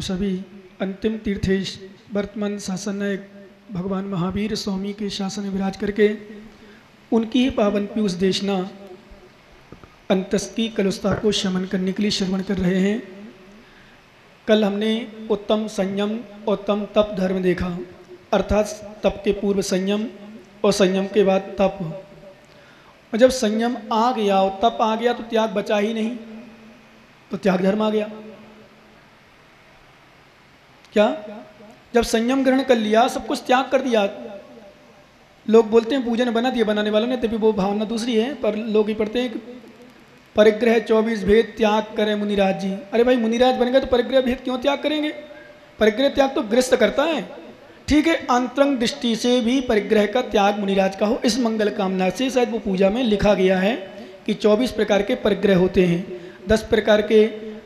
सभी अंतिम तीर्थेश वर्तमान शासन नायक भगवान महावीर स्वामी के शासन में विराज करके उनकी ही पावन पीयूष देशना अंतस की कलुषता को शमन करने के लिए श्रवण कर रहे हैं। कल हमने उत्तम संयम उत्तम तप धर्म देखा, अर्थात तप के पूर्व संयम और संयम के बाद तप। और जब संयम आ गया और तप आ गया तो त्याग बचा ही नहीं, तो त्याग धर्म आ गया। क्या? जब संयम ग्रहण कर लिया, सब कुछ त्याग कर दिया। लोग बोलते हैं पूजन बना दिया बनाने वालों ने, तभी वो भावना दूसरी है, पर लोग ही पढ़ते हैं परिग्रह 24 भेद त्याग करें मुनिराज जी। अरे भाई मुनिराज बन गए तो परिग्रह भेद क्यों त्याग करेंगे? परिग्रह त्याग तो गृहस्थ करता है। ठीक है, अंतरंग दृष्टि से भी परिग्रह का त्याग मुनिराज का हो, इस मंगल कामना से शायद वो पूजा में लिखा गया है कि 24 प्रकार के परिग्रह होते हैं, 10 प्रकार के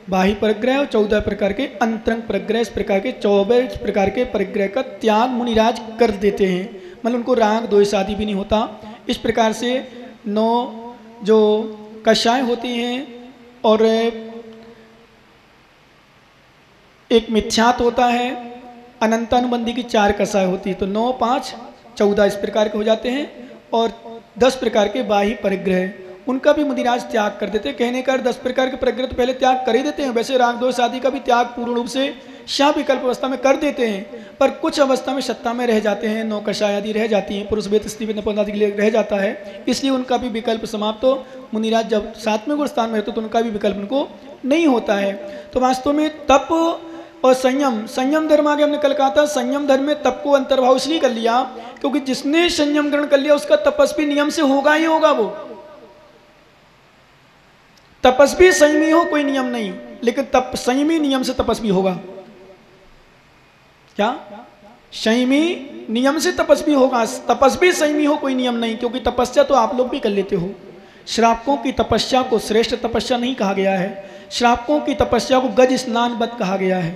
बाह्य परिग्रह और 14 प्रकार के अंतरंग परिग्रह। इस प्रकार के 24 प्रकार के परिग्रह का त्याग मुनिराज कर देते हैं, मतलब उनको राग द्वेष आदि भी नहीं होता। इस प्रकार से 9 जो कषाय होती हैं और एक मिथ्यात होता है, अनंतानुबंधी की 4 कषाय होती है, तो 9, 5, 14 इस प्रकार के हो जाते हैं। और 10 प्रकार के बाह्य परिग्रह उनका भी मुनिराज त्याग कर देते हैं। कहने का 10 प्रकार के परिग्रह तो पहले त्याग कर ही देते हैं। वैसे राग दोष आदि का भी त्याग पूर्ण रूप से विकल्प अवस्था में कर देते हैं, पर कुछ अवस्था में सत्ता में रह जाते हैं, 9 कषाय आदि रह जाती हैं, पुरुष वेद स्त्री वेद नपुंसक आदि के लिए रह जाता है, इसलिए उनका भी विकल्प समाप्त हो। मुनिराज जब 7वें गुण स्थान में रहते तो उनका भी विकल्प उनको नहीं होता है। तो वास्तव में तप और संयम धर्म आगे हमने कल कहा था, संयम धर्म में तप को अंतर्भाव इसलिए कर लिया क्योंकि जिसने संयम ग्रहण कर लिया उसका तपस्वी नियम से होगा ही होगा। वो तपस्वी संयमी हो कोई नियम नहीं, लेकिन संयमी नियम से तपस्वी होगा। क्या? संयमी नियम से तपस्वी होगा, तपस्वी संयमी हो कोई नियम नहीं, क्योंकि तपस्या तो आप लोग भी कर लेते हो। श्रावकों की तपस्या को श्रेष्ठ तपस्या नहीं कहा गया है, श्रावकों की तपस्या को गज स्नानवत कहा गया है।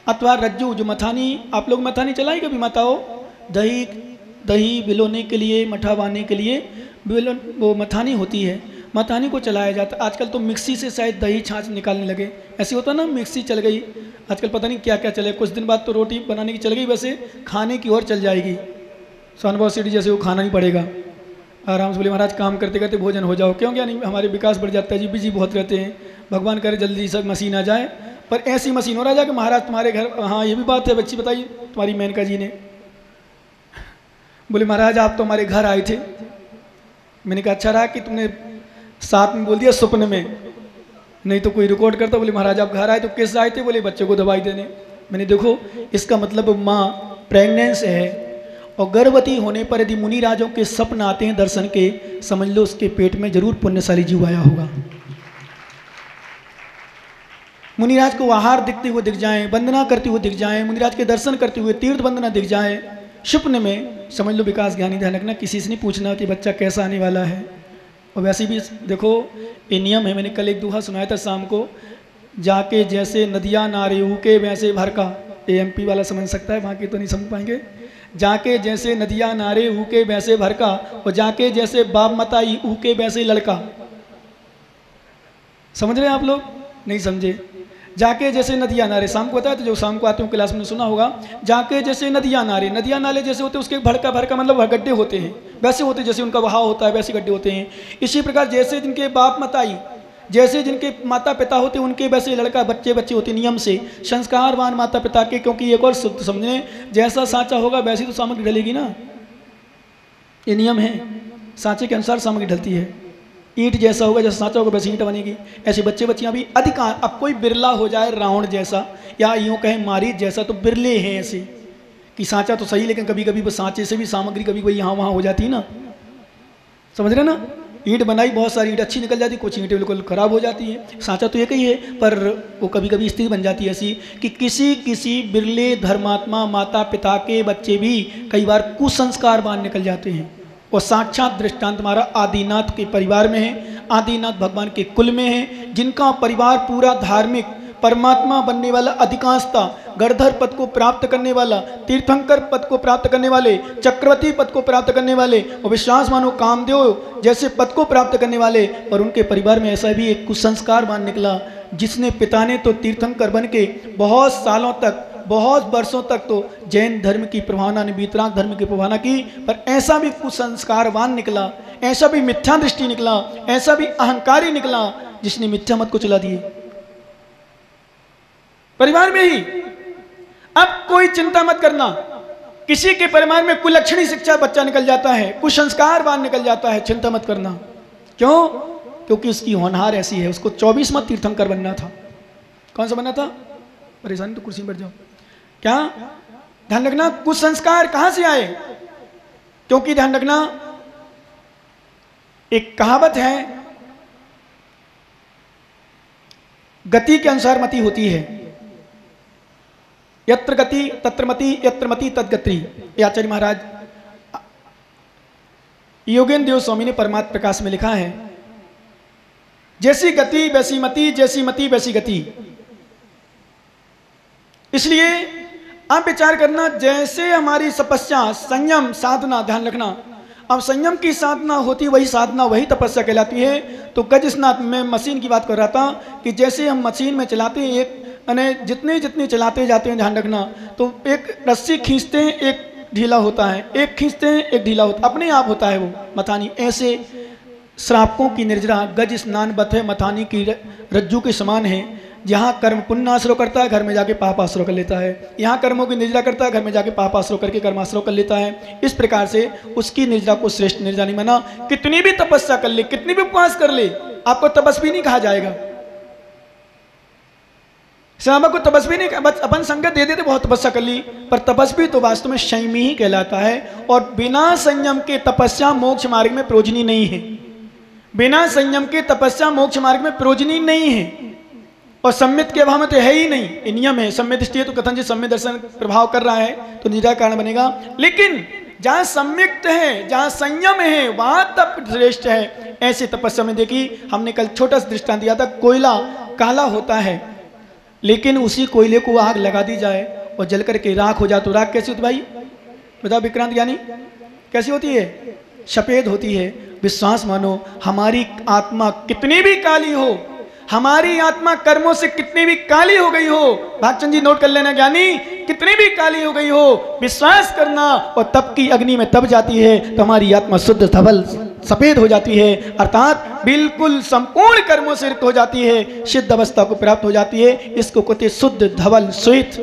अथवा रज्जु जो मथानी, आप लोग मथानी चलाई कभी माताओं? दही भिलोने के लिए, मठा बांधने के लिए वो मथानी होती है, मथानी को चलाया जाता। आजकल तो मिक्सी से शायद दही छाछ निकालने लगे, ऐसे होता ना, मिक्सी चल गई आजकल, पता नहीं क्या क्या चले। कुछ दिन बाद तो रोटी बनाने की चल गई, वैसे खाने की ओर चल जाएगी। सोनभद्र सीढ़ी जैसे वो खाना ही पड़ेगा आराम से। बोले महाराज काम करते करते भोजन हो जाओ, क्यों क्या नहीं, हमारे विकास बढ़ जाता है जी, बिजी बहुत रहते हैं, भगवान करे जल्दी सब मशीन आ जाए। पर ऐसी मशीन हो रहा है कि महाराज तुम्हारे घर, हाँ ये भी बात है, बच्ची बताइए तुम्हारी मेनका जी ने बोले महाराज आप तो हमारे घर आए थे। मैंने कहा अच्छा रहा कि तुमने साथ में बोल दिया स्वप्न में, नहीं तो कोई रिकॉर्ड करता। बोले महाराज आप घर आए तो किस आए थे? बोले बच्चे को दवाई देने। मैंने देखो इसका मतलब माँ प्रेग्नेंस है और गर्भवती होने पर यदि मुनिराजों के सपन आते हैं दर्शन के, समझ लो उसके पेट में जरूर पुण्यशाली जीव आया होगा। मुनिराज को आहार दिखते हुए दिख जाए, वंदना करते हुए दिख जाए, मुनिराज के दर्शन करते हुए तीर्थ वंदना दिख जाए स्वप्न में, समझ लो विकास ज्ञानी। ध्यान रखना किसी से नहीं पूछना कि बच्चा कैसा आने वाला है। और वैसे भी देखो ये नियम है, मैंने कल एक दोहा सुनाया था शाम को, जाके जैसे नदियाँ नारे ऊके वैसे भर का, एमपी वाला समझ सकता है, बाकी तो नहीं समझ पाएंगे। जाके जैसे नदियाँ नारे ऊके वैसे भर का, और जाके जैसे बाप मताई ऊके वैसे लड़का। समझ रहे हैं आप लोग? नहीं समझे? जाके जैसे नदियाँ नारे, शाम को बताया तो जो शाम को आते हो क्लास में सुना होगा, जाके जैसे नदियाँ नारे, नदियाँ नाले जैसे होते हैं उसके भड़का भड़का मतलब गड्ढे होते हैं, वैसे होते हैं जैसे उनका बहाव होता है वैसे गड्ढे होते हैं। इसी प्रकार जैसे जिनके बाप मताई, जैसे जिनके माता पिता होते हैं उनके वैसे लड़का बच्चे बच्चे होते नियम से, संस्कारवान माता पिता के। क्योंकि एक और समझने, जैसा सांचा होगा वैसी तो सामग्री ढलेगी ना, ये नियम है, सांचे के अनुसार सामग्री ढलती है। ईंट जैसा होगा, जैसा सांचा होगा वैसे ईंट बनेगी। ऐसे बच्चे बच्चियाँ भी अधिकांश, अब कोई बिरला हो जाए रावण जैसा या यूँ कहें मारीच जैसा, तो बिरले हैं ऐसे कि सांचा तो सही, लेकिन कभी कभी वो सांचे से भी सामग्री कभी कोई यहाँ वहाँ हो जाती है ना, समझ रहे ना। ईंट बनाई, बहुत सारी ईंट अच्छी निकल जाती, कुछ ईंटें बिल्कुल खराब हो जाती है। सांचा तो एक ही है, पर वो कभी कभी स्थिति बन जाती है ऐसी कि किसी बिरले धर्मात्मा माता पिता के बच्चे भी कई बार कुसंस्कारवान निकल जाते हैं। और साक्षात दृष्टांत हमारा आदिनाथ के परिवार में है, आदिनाथ भगवान के कुल में है, जिनका परिवार पूरा धार्मिक, परमात्मा बनने वाला अधिकांशता, गणधर पद को प्राप्त करने वाला, तीर्थंकर पद को प्राप्त करने वाले, चक्रवर्ती पद को प्राप्त करने वाले और विश्वास मानो कामदेव जैसे पद को प्राप्त करने वाले, और उनके परिवार में ऐसा भी एक कुसंस्कारवान निकला जिसने पिता ने तो तीर्थंकर बन के बहुत सालों तक, बहुत वर्षों तक तो जैन धर्म की प्रभावना ने, वीतराग धर्म की प्रभावना की, पर ऐसा भी कुसंस्कारवान निकला, ऐसा भी मिथ्या दृष्टि निकला, ऐसा भी अहंकारी निकला जिसने मिथ्या मत को चला दिए परिवार में ही। अब कोई चिंता मत करना, किसी के परिवार में कुलक्षणी शिक्षा बच्चा निकल जाता है, कुसंस्कारवान निकल जाता है, चिंता मत करना। क्यों? क्योंकि उसकी होनहार ऐसी है। उसको 24वां तीर्थंकर बनना था। कौन सा बनना था? परेशानी तो कुर्सी में बैठ जाओ। क्या ध्यान रखना, कुसंस्कार कहां से आए? क्योंकि ध्यान रखना, एक कहावत है, गति के अनुसार मति होती है। यत्र गति तत्र मति, यत्र मति तद गति। आचार्य महाराज योगेंद्र देव स्वामी ने परमात्म प्रकाश में लिखा है, जैसी गति वैसी मति, जैसी मति वैसी गति। इसलिए आप विचार करना, जैसे हमारी तपस्या, संयम, साधना, ध्यान रखना, अब संयम की साधना होती वही साधना, वही तपस्या कहलाती है। तो गज स्नात में मशीन की बात कर रहा था कि जैसे हम मशीन में चलाते हैं, एक जितने जितने चलाते जाते हैं, ध्यान रखना, तो एक रस्सी खींचते हैं, एक ढीला होता है, एक खींचते हैं, एक ढीला होता है, अपने आप होता है वो मथानी। ऐसे श्रापकों की निर्जरा गज स्नान बत है, मथानी की रज्जू के समान है। जहाँ कर्म पुण्य आश्रय करता है, घर में जाके पाप आश्रय कर लेता है। यहाँ कर्मों की निर्जरा करता है, घर में जाके पाप आश्रय करके कर्माश्रय कर लेता है। इस प्रकार से उसकी निर्जरा को श्रेष्ठ निर्जरा नहीं माना। कितनी भी तपस्या कर ले, कितनी भी उपवास कर ले, आपको तपस्वी नहीं कहा जाएगा। श्यामा को तपस्वी नहीं, बस अपन संगत दे देते, बहुत तपस्या कर ली, पर तपस्वी तो वास्तव में संयमी ही कहलाता है। और बिना संयम के तपस्या मोक्ष मार्ग में प्रोजनी नहीं है। बिना संयम के तपस्या मोक्ष मार्ग में प्रोजनी नहीं है। और सम्मित के अभाव में तो है ही नहीं, ये नियम है। सम्मित दृष्टि है तो कथन जी सम्मित दर्शन प्रभाव कर रहा है तो निरा कारण बनेगा। लेकिन जहां सम्यक्त है, जहां संयम है, वहां तप श्रेष्ठ है। ऐसे तपस्या में देखी हमने कल छोटा सा दृष्टांत दिया था, कोयला काला होता है, लेकिन उसी कोयले को आग लगा दी जाए और जल करके राख हो जाए तो राख कैसी होती भाई? बताओ विक्रांत ज्ञानी, कैसी होती है? सफेद होती है। विश्वास मानो, हमारी आत्मा कितनी भी काली हो, हमारी आत्मा कर्मों से कितनी भी काली हो गई हो, भागचंद जी नोट कर लेना ज्ञानी, कितनी भी काली हो गई हो, विश्वास करना, और तप की अग्नि में तप जाती है तो हमारी आत्मा शुद्ध धवल सफेद हो जाती है, अर्थात बिल्कुल संपूर्ण कर्मों से रिक्त हो जाती है, सिद्ध अवस्था को प्राप्त हो जाती है। इसको कहते शुद्ध धवल श्वेत,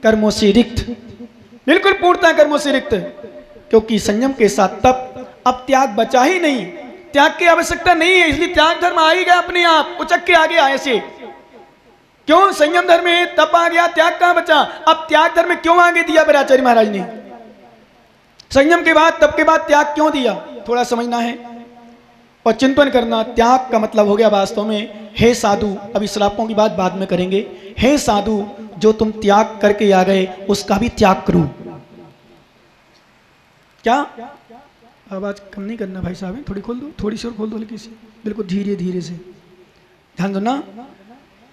कर्मों से रिक्त, बिल्कुल पूर्णतः कर्मों से रिक्त। क्योंकि संयम के साथ तप, अब त्याग बचा ही नहीं, त्याग की आवश्यकता नहीं है, इसलिए त्याग धर्म आ ही गया अपने आप, उचक के आगे आए से। क्यों? संयम धर्म में तप आ गया, त्याग कहां बचा? अब त्याग धर्म क्यों आगे दिया आचार्य महाराज ने? संयम के बाद, तप के बाद त्याग क्यों दिया? थोड़ा समझना है और चिंतन करना। त्याग का मतलब हो गया वास्तव में, हे साधु, अभी श्रापों की बात बाद में करेंगे, हे साधु जो तुम त्याग करके आ गए उसका भी त्याग करो। क्या आवाज कम नहीं करना भाई साहब, थोड़ी खोल दो, थोड़ी सी और खोल दो हल्की सी, बिल्कुल धीरे धीरे से ध्यान दो ना।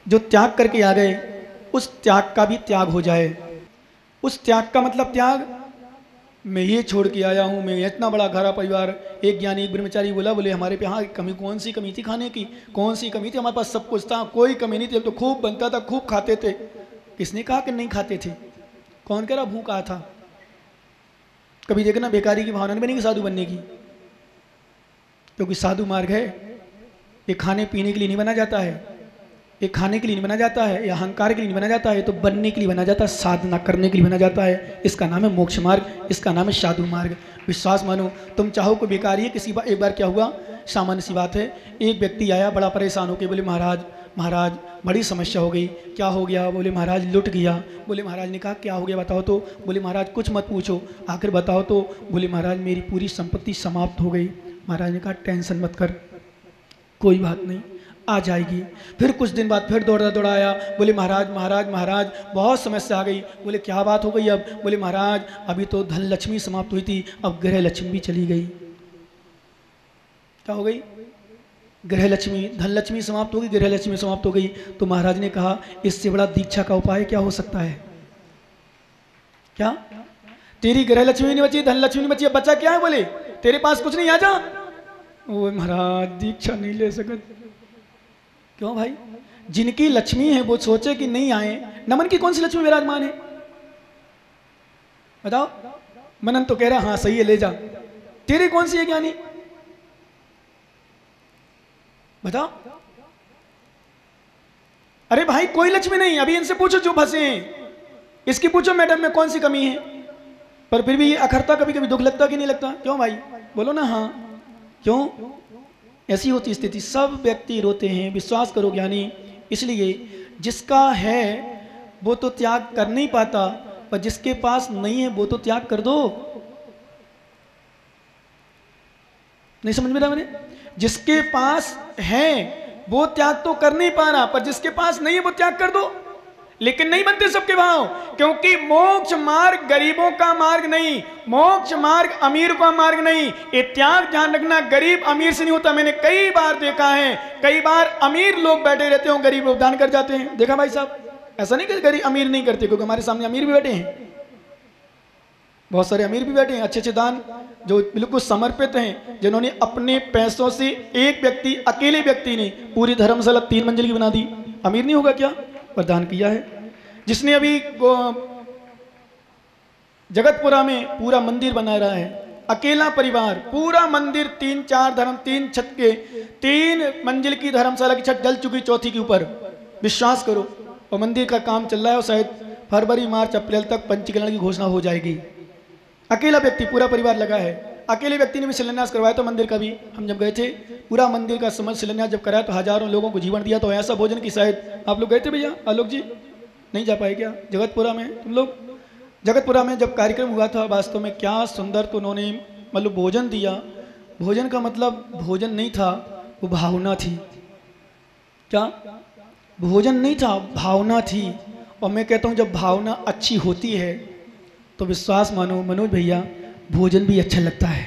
जो त्याग करके आ गए उस त्याग का भी त्याग हो जाए। उस त्याग का मतलब त्याग, मैं ये छोड़ के आया हूँ, मैं इतना बड़ा घरा परिवार। एक ज्ञानी एक ब्रह्मचारी बोले हमारे पे हाँ कमी, कौन सी कमी थी खाने की? कौन सी कमी थी? हमारे पास सब कुछ था, कोई कमी नहीं थी, तो खूब बनता था, खूब खाते थे। किसने कहा कि नहीं खाते थे? कौन कह रहा भूखा था? कभी देखना बेकारी की भावना नहीं बनेगी साधु बनने की, क्योंकि साधु मार्ग है ये खाने पीने के लिए नहीं बना जाता है, ये खाने के लिए नहीं बना जाता है, या अहंकार के लिए नहीं बना जाता है, तो बनने के लिए बना जाता है, साधना करने के लिए बना जाता है। इसका नाम है मोक्ष मार्ग, इसका नाम है साधु मार्ग। विश्वास मानो, तुम चाहो कोई बेकारी है। किसी बार एक बार क्या हुआ, सामान्य सी बात है, एक व्यक्ति आया बड़ा परेशान होकर, बोले महाराज महाराज बड़ी समस्या हो गई। क्या हो गया? बोले महाराज लुट गया। बोले महाराज ने कहा क्या हो गया बताओ तो? बोले महाराज कुछ मत पूछो, आखिर बताओ तो। बोले महाराज मेरी पूरी संपत्ति समाप्त हो गई। महाराज ने कहा टेंशन मत कर, कोई बात नहीं, आ जाएगी। फिर कुछ दिन बाद फिर दौड़ा दौड़ा आया, बोले महाराज महाराज महाराज बहुत समस्या आ गई। बोले क्या बात हो गई अब? बोले महाराज अभी तो धन लक्ष्मी समाप्त हुई थी, अब गृह लक्ष्मी भी चली गई। क्या हो गई? गृह लक्ष्मी, धन लक्ष्मी समाप्त हो गई, गृह लक्ष्मी समाप्त हो गई। तो महाराज ने कहा इससे बड़ा दीक्षा का उपाय क्या हो सकता है? क्या तेरी गृह लक्ष्मी नहीं बची, धन लक्ष्मी नहीं बची, अब बचा क्या है? बोले तेरे पास कुछ नहीं, आ जा। वो महाराज दीक्षा नहीं ले सकते। क्यों भाई? जिनकी लक्ष्मी है वो सोचे कि नहीं आए। नमन की कौन सी लक्ष्मी विराजमान है बताओ? मनन तो कह रहा हाँ सही है ले जा, तेरी कौन सी है ज्ञानी बताओ? अरे भाई कोई लक्ष्मी नहीं। अभी इनसे पूछो जो फंसे हैं, इसकी पूछो मैडम में कौन सी कमी है। पर फिर भी ये अखरता, कभी कभी दुख लगता कि नहीं लगता? क्यों भाई बोलो ना हाँ। क्यों? ऐसी होती स्थिति, सब व्यक्ति रोते हैं, विश्वास करो ज्ञानी। इसलिए जिसका है वो तो त्याग कर नहीं पाता, पर जिसके पास नहीं है वो तो त्याग कर दो। नहीं समझ में रहा मैंने? जिसके पास है वो त्याग तो कर नहीं पा रहा, पर जिसके पास नहीं है वो त्याग कर दो। लेकिन नहीं बनते सबके भाव, क्योंकि मोक्ष मार्ग गरीबों का मार्ग नहीं, मोक्ष मार्ग अमीर का मार्ग नहीं। ये त्याग ध्यान रखना, गरीब अमीर से नहीं होता। मैंने कई बार देखा है, कई बार अमीर लोग बैठे रहते हो, गरीब लोग दान कर जाते हैं। देखा भाई साहब? ऐसा नहीं कि गरीब अमीर नहीं करते, क्योंकि हमारे सामने अमीर भी बैठे हैं, बहुत सारे अमीर भी बैठे हैं, अच्छे अच्छे दान जो बिल्कुल समर्पित हैं, जिन्होंने अपने पैसों से, एक व्यक्ति, अकेले व्यक्ति ने पूरी धर्मशाला 3 मंजिल की बना दी। अमीर नहीं होगा क्या? पर दान किया है। जिसने अभी जगतपुरा में पूरा मंदिर बना रहा है, अकेला परिवार, पूरा मंदिर 3-4 धर्म, 3 छत के, 3 मंजिल की धर्मशाला की छत जल चुकी, चौथी के ऊपर। विश्वास करो, और मंदिर का काम चल रहा है, और शायद फरवरी मार्च अप्रैल तक पंचीकरण की घोषणा हो जाएगी। अकेला व्यक्ति, पूरा परिवार लगा है। अकेले व्यक्ति ने भी शिलान्यास करवाया था मंदिर का भी। हम जब गए थे, पूरा मंदिर का समझ शिलान्यास जब कराया तो हजारों लोगों को जीवन दिया। तो ऐसा भोजन की, शायद आप लोग गए थे भैया, आलोक जी नहीं जा पाए क्या जगतपुरा में? तुम लोग जगतपुरा में जब कार्यक्रम हुआ था, वास्तव में क्या सुंदर तो उन्होंने मतलब भोजन दिया। भोजन का मतलब भोजन नहीं था, वो भावना थी। क्या? भोजन नहीं था, भावना थी। और मैं कहता हूँ जब भावना अच्छी होती है तो विश्वास मानो मनोज भैया, भोजन भी अच्छा लगता है।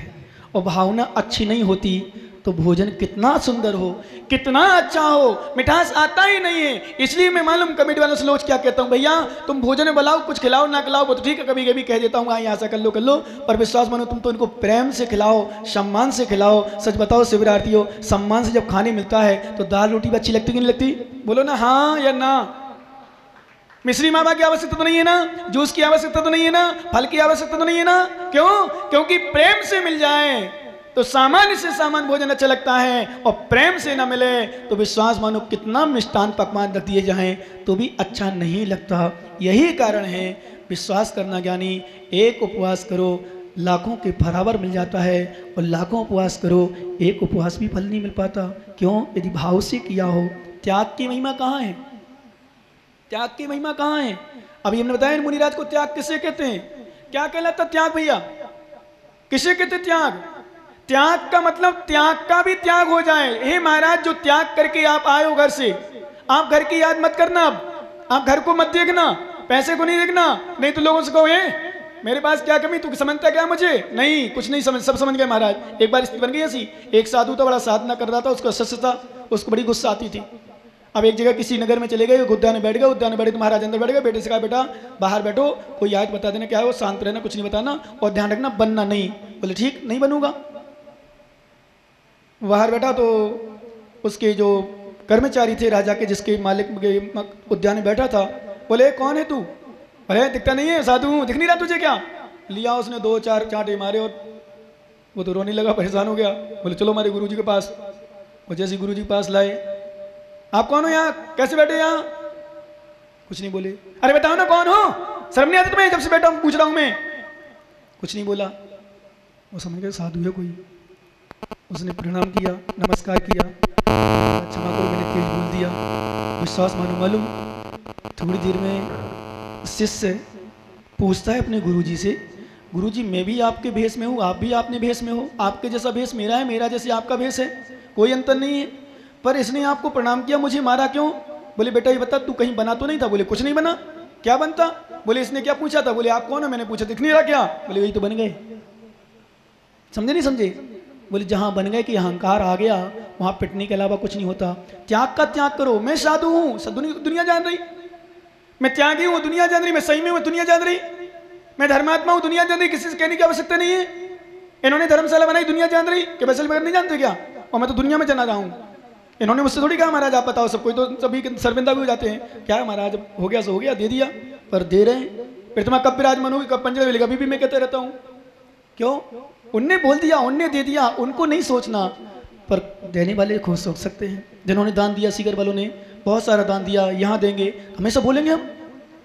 और भावना अच्छी नहीं होती तो भोजन कितना सुंदर हो, कितना अच्छा हो, मिठास आता ही नहीं है। इसलिए मैं मालूम कमेटी वालों से लोग क्या कहता हूँ, भैया तुम भोजन में बुलाओ, कुछ खिलाओ ना खिलाओ वो तो ठीक है, कभी कभी कह देता हूँ हाँ यहाँ से कर लो, पर विश्वास मानो तुम तो इनको प्रेम से खिलाओ, सम्मान से खिलाओ। सच बताओ शिवरार्थियों, सम्मान से जब खाने मिलता है तो दाल रोटी भी अच्छी लगती कि नहीं लगती? बोलो ना हाँ या ना। मिश्री मावा की आवश्यकता तो नहीं है ना, जूस की आवश्यकता तो नहीं है ना, फल की आवश्यकता तो नहीं है ना। क्यों? क्योंकि प्रेम से मिल जाए तो सामान्य से सामान्य भोजन अच्छा लगता है, और प्रेम से ना मिले तो विश्वास मानो कितना मिष्टान पकवान रख दिए जाएं तो भी अच्छा नहीं लगता। यही कारण है विश्वास करना ज्ञानी। एक उपवास करो लाखों के बराबर मिल जाता है, और लाखों उपवास करो एक उपवास भी फल नहीं मिल पाता। क्यों? यदि भाव से किया हो। त्याग की महिमा कहाँ है? त्याग की महिमा कहाँ है? अभी हमने बताया मुनिराज को त्याग किसे कहते हैं, क्या कहलाता त्याग भैया? किसे कहते त्याग? त्याग का मतलब त्याग का भी त्याग हो जाए। हे महाराज, जो त्याग करके आप आए हो घर से, आप घर की याद मत करना, आप घर को मत देखना, पैसे को नहीं देखना, नहीं तो लोगों से कहो मेरे पास क्या कमी, तू समझता क्या मुझे? नहीं, कुछ नहीं समझ, सब समझ गए महाराज। एक बार स्थिति बन गई ऐसी, एक साधु तो बड़ा साधना कर रहा था, उसको सच था, उसको बड़ी गुस्सा आती थी। अब एक जगह किसी नगर में चले गए, उद्यान में बैठ गए, उद्यान में बैठे तो महाराज अंदर बैठ गए। बेटे से कहा बेटा बाहर बैठो, कोई आयत बता देना क्या है, वो शांत रहना, कुछ नहीं बताना, और ध्यान रखना बनना नहीं। बोले ठीक, नहीं बनूंगा। बाहर बैठा तो उसके जो कर्मचारी थे राजा के, जिसके मालिक के उद्यान में बैठा था, बोले कौन है तू? अरे दिखता नहीं है, साधु हूँ, दिख नहीं रहा तुझे क्या? लिया उसने 2-4 चांटे मारे और वो तो रोने लगा, परेशान हो गया। बोले चलो हमारे गुरुजी के पास। वो जैसे गुरुजी के पास लाए, आप कौन हो यहाँ, कैसे बैठे यहाँ? कुछ नहीं बोले। अरे बताओ ना कौन हो, शर्म नहीं आती तुम्हें? जब से बैठा हूँ पूछ रहा हूँ मैं। कुछ नहीं बोला। वो समझ गए साधु है कोई। उसने प्रणाम किया, नमस्कार किया, क्षमा करो मैंने तेज बोल दिया। विश्वास मानो मालूम, थोड़ी देर में शिष्य पूछता है अपने गुरुजी से, गुरुजी मैं भी आपके भेष में हूँ, आप भी आपने भेष में हो, आपके जैसा भेष मेरा है, मेरा जैसे आपका भेष है, कोई अंतर नहीं है, पर इसने आपको प्रणाम किया, मुझे मारा क्यों? बोले बेटा ये बता, तू कहीं बना तो नहीं था? बोले कुछ नहीं बना। क्या बनता? बोले इसने क्या पूछा था? बोले आप कौन हो? मैंने पूछा, दिख नहीं रहा क्या? बोले वही तो बन गए। समझे नहीं समझे? बोले जहाँ बन गए कि अहंकार आ गया वहाँ पिटने के अलावा कुछ नहीं होता। त्याग का त्याग करो। मैं साधु हूँ, दुनिया जान रही, मैं त्यागी हूँ, दुनिया जान रही, मैं सही में हूँ, दुनिया जान रही, मैं धर्मात्मा हूँ, दुनिया जान रही, किसी से कहने की आवश्यकता नहीं है। इन्होंने धर्मशाला बनाई, दुनिया जान रही कि वैसल बगैर नहीं जानते क्या, और मैं तो दुनिया में जना रहा हूँ। इन्होंने मुझसे थोड़ी कहा महाराज आप बताओ, सब कोई तो सभी शर्मिंदा भी हो जाते हैं, क्या है महाराज हो गया सो हो गया, दे दिया, पर दे रहे हैं। फिर तुम्हारा कब विराजमान होगी, कब पंजरे मिलेगा, अभी भी मैं कहते रहता हूँ। क्यों? उनने बोल दिया, उनने दे दिया, उनको नहीं सोचना, पर देने वाले खुद सोच सकते हैं। जिन्होंने दान दिया, सीकर वालों ने बहुत सारा दान दिया, यहाँ देंगे, हमेशा बोलेंगे, हम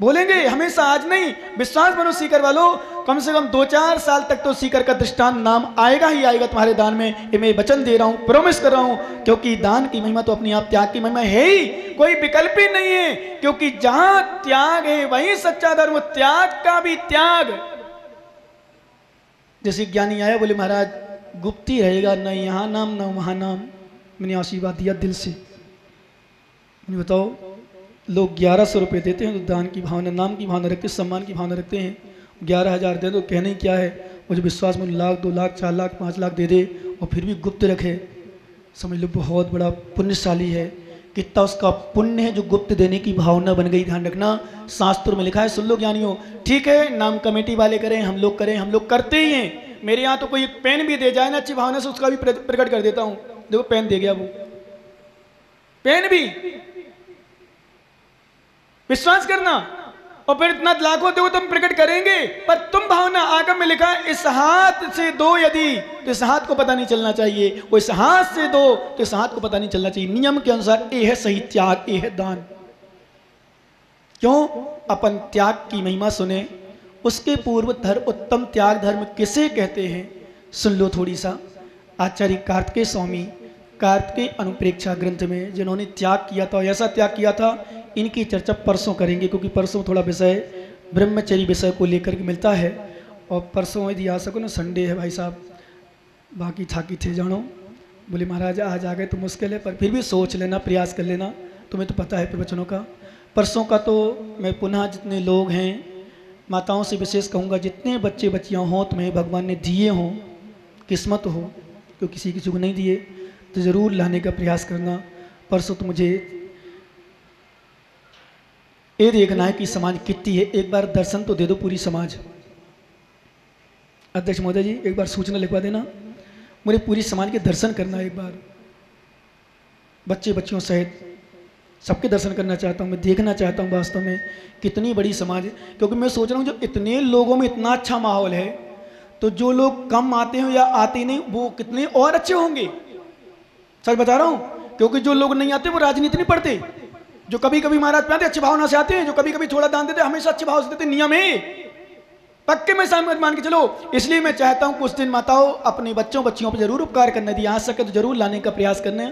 बोलेंगे हमेशा, आज नहीं, विश्वास बनो सीकर वालों, कम से कम 2-4 साल तक तो सीकर का दृष्टांत नाम आएगा ही आएगा तुम्हारे दान में। ये मैं वचन दे रहा हूँ, प्रॉमिस कर रहा हूँ, क्योंकि दान की महिमा तो अपनी आप त्याग की महिमा है ही, कोई विकल्प ही नहीं है। क्योंकि जहां त्याग है वही सच्चा धर्म, त्याग का भी त्याग। जैसे ज्ञानी आया, बोले महाराज गुप्त ही रहेगा, न यहाँ नाम न वहाँ नाम। मैंने आशीर्वाद दिया दिल से। मैंने बताओ, लोग 1100 रुपये देते हैं तो दान की भावना, नाम की भावना रखते, सम्मान की भावना रखते हैं। 11,000 दे दो, कहने क्या है, मुझे विश्वास में 1 लाख 2 लाख 4 लाख 5 लाख दे दे और फिर भी गुप्त रखे, समझ लो बहुत बड़ा पुण्यशाली है। कितना उसका पुण्य है जो गुप्त देने की भावना बन गई। ध्यान रखना, शास्त्र में लिखा है, सुन लो ज्ञानियों। ठीक है, नाम कमेटी वाले करें, हम लोग करें, हम लोग करते ही हैं। मेरे यहाँ तो कोई पेन भी दे जाए ना अच्छी भावना से, उसका भी प्रकट कर देता हूँ। देखो पेन दे गया, वो पेन भी विश्वास करना, और फिर इतना लाखों दो तुम प्रकट करेंगे, पर तुम भावना, आगम में लिखा है इस हाथ से दो यदि, तो इस हाथ को पता नहीं चलना चाहिए, वो इस हाथ से दो तो इस हाथ को पता नहीं चलना चाहिए। नियम के अनुसार ये है सही त्याग, ये है दान। क्यों? अपन त्याग की महिमा सुने, उसके पूर्व धर्म, उत्तम त्याग धर्म किसे कहते हैं सुन लो थोड़ी सा। आचार्य कार्तिकेय स्वामी कार्तिकेय अनुप्रेक्षा ग्रंथ में जिन्होंने त्याग किया था, ऐसा त्याग किया था, इनकी चर्चा परसों करेंगे, क्योंकि परसों थोड़ा विषय ब्रह्मचर्य विषय को लेकर के मिलता है। और परसों यदि आ सको ना, संडे है भाई साहब, बाकी थाकी थे जानो, बोले महाराज आज आ गए तो मुश्किल है, पर फिर भी सोच लेना, प्रयास कर लेना, तुम्हें तो पता है प्रवचनों का। परसों का तो मैं पुनः जितने लोग हैं, माताओं से विशेष कहूँगा, जितने बच्चे बच्चियाँ हों तुम्हें भगवान ने दिए हों, किस्मत हो, क्योंकि किसी को नहीं दिए, तो ज़रूर लाने का प्रयास करना। परसों तो मुझे ये देखना है कि समाज कितनी है, एक बार दर्शन तो दे दो पूरी समाज। अध्यक्ष महोदय जी एक बार सूचना लिखवा देना, मुझे पूरी समाज के दर्शन करना है एक बार, बच्चे बच्चियों सहित सबके दर्शन करना चाहता हूँ। मैं देखना चाहता हूँ वास्तव में कितनी बड़ी समाज है, क्योंकि मैं सोच रहा हूँ जो इतने लोगों में इतना अच्छा माहौल है, तो जो लोग कम आते हैं या आते नहीं वो कितने और अच्छे होंगे। सच बता रहा हूँ, क्योंकि जो लोग नहीं आते वो राजनीति नहीं पढ़ते, जो कभी कभी महाराज पे आते अच्छी भावना से आते हैं, जो कभी कभी थोड़ा दान देते हमेशा अच्छी भाव से देते, नियम है पक्के में सामने मान के चलो। इसलिए मैं चाहता हूं कुछ दिन माताओं अपने बच्चों बच्चियों पर जरूर उपकार करने दिए, आ सके तो जरूर लाने का प्रयास करने।